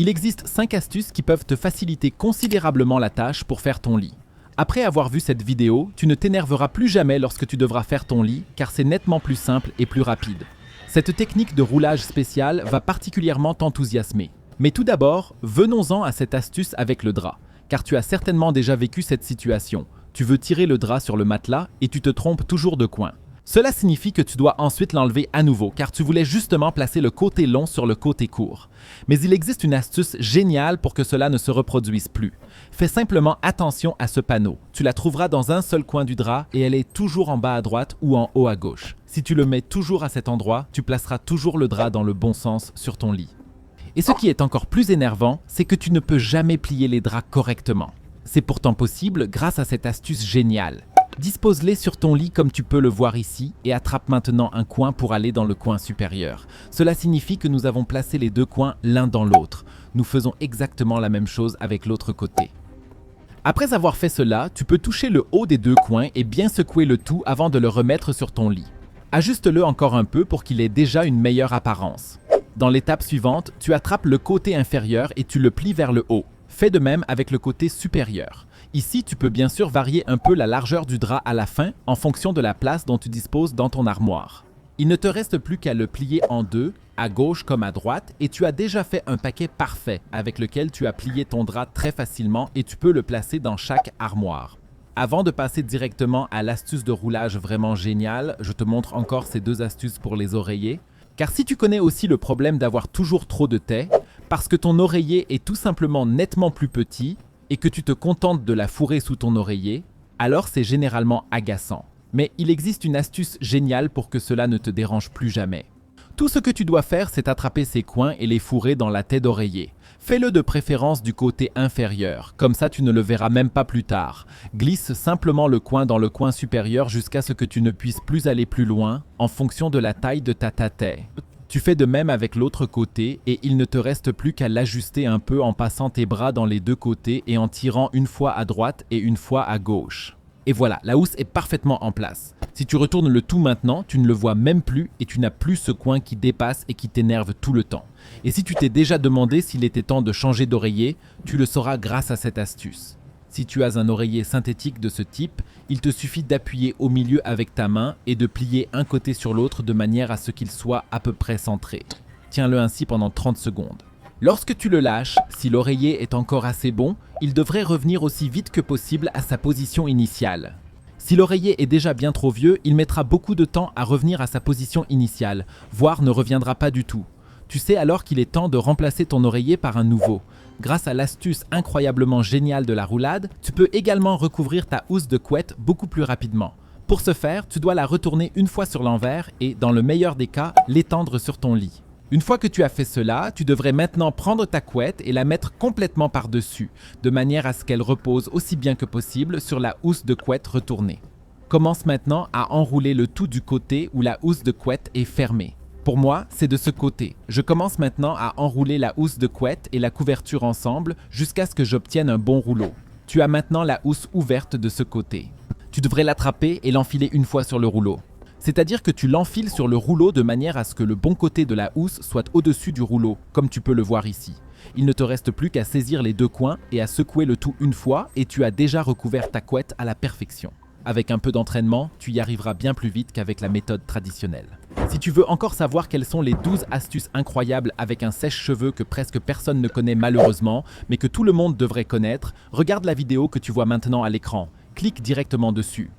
Il existe 5 astuces qui peuvent te faciliter considérablement la tâche pour faire ton lit. Après avoir vu cette vidéo, tu ne t'énerveras plus jamais lorsque tu devras faire ton lit car c'est nettement plus simple et plus rapide. Cette technique de roulage spécial va particulièrement t'enthousiasmer. Mais tout d'abord, venons-en à cette astuce avec le drap, car tu as certainement déjà vécu cette situation. Tu veux tirer le drap sur le matelas et tu te trompes toujours de coin. Cela signifie que tu dois ensuite l'enlever à nouveau car tu voulais justement placer le côté long sur le côté court. Mais il existe une astuce géniale pour que cela ne se reproduise plus. Fais simplement attention à ce panneau. Tu la trouveras dans un seul coin du drap et elle est toujours en bas à droite ou en haut à gauche. Si tu le mets toujours à cet endroit, tu placeras toujours le drap dans le bon sens sur ton lit. Et ce qui est encore plus énervant, c'est que tu ne peux jamais plier les draps correctement. C'est pourtant possible grâce à cette astuce géniale. Dispose-les sur ton lit comme tu peux le voir ici et attrape maintenant un coin pour aller dans le coin supérieur. Cela signifie que nous avons placé les deux coins l'un dans l'autre. Nous faisons exactement la même chose avec l'autre côté. Après avoir fait cela, tu peux toucher le haut des deux coins et bien secouer le tout avant de le remettre sur ton lit. Ajuste-le encore un peu pour qu'il ait déjà une meilleure apparence. Dans l'étape suivante, tu attrapes le côté inférieur et tu le plies vers le haut. Fais de même avec le côté supérieur. Ici, tu peux bien sûr varier un peu la largeur du drap à la fin en fonction de la place dont tu disposes dans ton armoire. Il ne te reste plus qu'à le plier en deux, à gauche comme à droite, et tu as déjà fait un paquet parfait avec lequel tu as plié ton drap très facilement et tu peux le placer dans chaque armoire. Avant de passer directement à l'astuce de roulage vraiment géniale, je te montre encore ces deux astuces pour les oreillers. Car si tu connais aussi le problème d'avoir toujours trop de taie, parce que ton oreiller est tout simplement nettement plus petit et que tu te contentes de la fourrer sous ton oreiller, alors c'est généralement agaçant. Mais il existe une astuce géniale pour que cela ne te dérange plus jamais. Tout ce que tu dois faire, c'est attraper ces coins et les fourrer dans la tête d'oreiller. Fais-le de préférence du côté inférieur, comme ça tu ne le verras même pas plus tard. Glisse simplement le coin dans le coin supérieur jusqu'à ce que tu ne puisses plus aller plus loin en fonction de la taille de ta tête. Tu fais de même avec l'autre côté et il ne te reste plus qu'à l'ajuster un peu en passant tes bras dans les deux côtés et en tirant une fois à droite et une fois à gauche. Et voilà, la housse est parfaitement en place. Si tu retournes le tout maintenant, tu ne le vois même plus et tu n'as plus ce coin qui dépasse et qui t'énerve tout le temps. Et si tu t'es déjà demandé s'il était temps de changer d'oreiller, tu le sauras grâce à cette astuce. Si tu as un oreiller synthétique de ce type, il te suffit d'appuyer au milieu avec ta main et de plier un côté sur l'autre de manière à ce qu'il soit à peu près centré. Tiens-le ainsi pendant 30 secondes. Lorsque tu le lâches, si l'oreiller est encore assez bon, il devrait revenir aussi vite que possible à sa position initiale. Si l'oreiller est déjà bien trop vieux, il mettra beaucoup de temps à revenir à sa position initiale, voire ne reviendra pas du tout. Tu sais alors qu'il est temps de remplacer ton oreiller par un nouveau. Grâce à l'astuce incroyablement géniale de la roulade, tu peux également recouvrir ta housse de couette beaucoup plus rapidement. Pour ce faire, tu dois la retourner une fois sur l'envers et, dans le meilleur des cas, l'étendre sur ton lit. Une fois que tu as fait cela, tu devrais maintenant prendre ta couette et la mettre complètement par-dessus, de manière à ce qu'elle repose aussi bien que possible sur la housse de couette retournée. Commence maintenant à enrouler le tout du côté où la housse de couette est fermée. Pour moi, c'est de ce côté. Je commence maintenant à enrouler la housse de couette et la couverture ensemble jusqu'à ce que j'obtienne un bon rouleau. Tu as maintenant la housse ouverte de ce côté. Tu devrais l'attraper et l'enfiler une fois sur le rouleau. C'est-à-dire que tu l'enfiles sur le rouleau de manière à ce que le bon côté de la housse soit au-dessus du rouleau, comme tu peux le voir ici. Il ne te reste plus qu'à saisir les deux coins et à secouer le tout une fois et tu as déjà recouvert ta couette à la perfection. Avec un peu d'entraînement, tu y arriveras bien plus vite qu'avec la méthode traditionnelle. Si tu veux encore savoir quelles sont les 12 astuces incroyables avec un sèche-cheveux que presque personne ne connaît malheureusement, mais que tout le monde devrait connaître, regarde la vidéo que tu vois maintenant à l'écran. Clique directement dessus.